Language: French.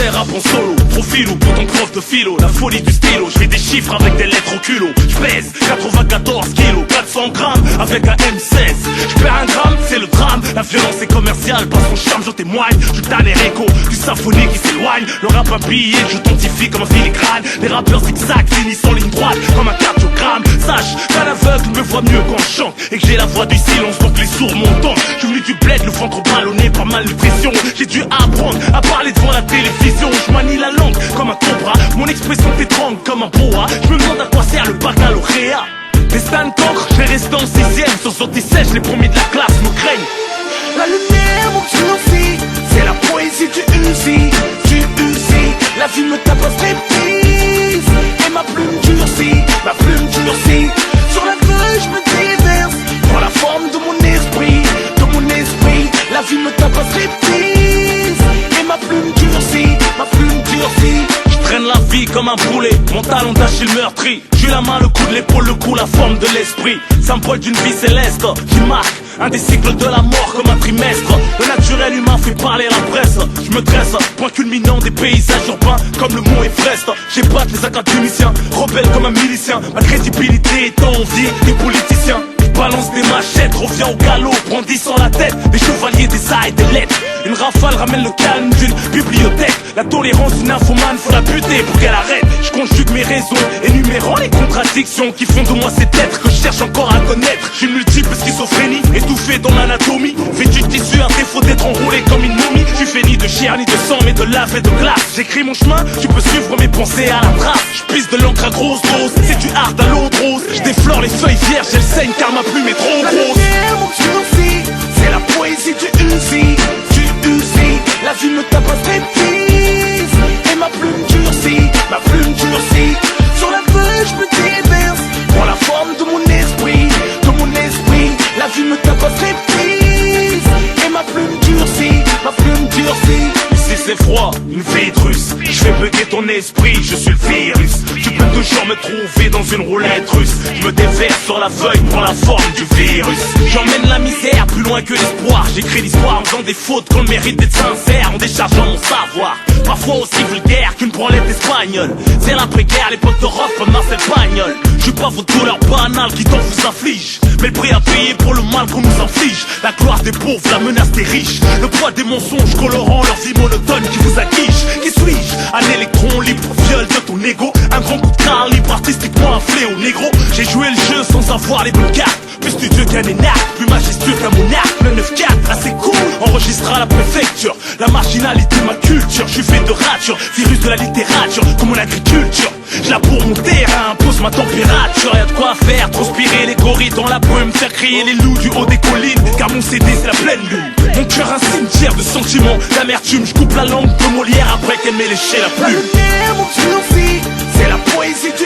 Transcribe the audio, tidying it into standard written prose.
français rap en solo, profil ou pour ton prof de philo. La folie du stylo, je fais des chiffres avec des lettres au culot. Je pèse 94 kilos, 400 grammes avec un M16. Je perds un gramme, c'est le drame. La violence est commerciale, par son charme j'en témoigne. Je tanne les réco, du symphonie qui s'éloigne. Le rap habillé, je t'entifie comme un filigrane. Les rappeurs zigzag finissent en ligne droite comme un cardiogramme. Sache qu'un aveugle me voit mieux quand je chante et que j'ai la voix du silence, donc les sourds m'entendent. Je suis venu du bled, le ventre ballonné par malnutrition. J'ai dû apprendre à parler devant la télévision. Je manie la langue comme un cobra, mon expression t'étrangle comme un boa. Je me demande à quoi sert le baccalauréat. Destin de cancre, je vais rester en 6ème. Sur sortie sèche, les premiers de la classe me craignent. La lumière mon sursis, c'est la poésie du Uzi. La vie me tape un striptease et ma plume durcit, ma plume durcit. Sur la feuille je me déverse, prends la forme de mon esprit, de mon esprit. La vie me tape un striptease et ma plume durcit, ma plume durcit. Traîne la vie comme un boulet, mon talon d'Achille meurtri. J'ai la main, le coup de l'épaule, le coup, la forme de l'esprit. Symbole d'une vie céleste qui marque un des cycles de la mort comme un trimestre. Le naturel humain fait parler la presse. Je me dresse, point culminant des paysages urbains comme le mont Everest. J'épate les académiciens, rebelle comme un milicien. Ma crédibilité est enviée des politiciens. Balance des machettes, revient au galop, brandissant la tête des chevaliers des A et des lettres. Une rafale ramène le calme d'une bibliothèque. La tolérance d'une infomane, faut la buter pour qu'elle arrête. Je conjugue mes raisons, énumérant les contradictions qui font de moi cet être que je cherche encore à connaître. J'ai une multiple schizophrénie, étouffée dans l'anatomie. Vêtu de tissu, un défaut d'être enroulé comme une momie. Je fais ni de chair ni de sang, mais de lave et de glace. J'écris mon chemin, tu peux suivre mes pensées à la trace. Je pisse de l'encre à grosse dose, c'est du hard à l'eau de rose. Je déflore les feuilles vierges, elles saignent car ma plume est trop grosse. La lumière mon sursis, c'est la poésie du Uzi. La vie me tape un striptease et ma plume durcit, ma plume durcit. Sur la feuille je me déverse, prends la forme de mon esprit, de mon esprit. La vie me tape un striptease et ma plume durcit, ma plume durcit. Ici c'est froid, une vie de russe. Je fais bugger ton esprit, je suis le virus. Tu peux toujours me trouver dans une roulette russe. Je me déverse sur la feuille, prends la forme du virus. J'emmène la misère plus loin que l'espoir. J'écris l'histoire en faisant des fautes qu'on mérite d'être sincère, en déchargeant mon savoir. Parfois aussi vulgaire qu'une branlette espagnole. C'est l'après-guerre, l'époque de rock comme Marcel Pagnol. Je suis pas vos douleurs banales qui t'en vous affligent, mais le prix à payer pour le mal qu'on nous inflige. La gloire des pauvres, la menace des riches. Le poids des mensonges colorant leur vie monotone qui vous acquiche. Qui suis-je? Un électron libre, viol de ton ego. Un grand coup de calibre, artistiquement un fléau négro. J'ai joué le jeu sans avoir les bonnes cartes. Plus studieux qu'un énarque, plus majestueux qu'un monarque. Le 9-4, assez cool, enregistre à la préfecture. La marginalité, ma culture, je suis fait de rature. Virus de la littérature, comme mon agriculture. Je la pour mon terrain, impose ma température. Y'a de quoi faire, transpirer les gorilles dans la brume. Faire crier les loups du haut des collines, car mon CD c'est la pleine lune. Mon cœur un cimetière de sentiments, d'amertume. Je coupe la langue de Molière après qu'elle m'ait léché la plume. La lumière mon sursis, c'est la poésie du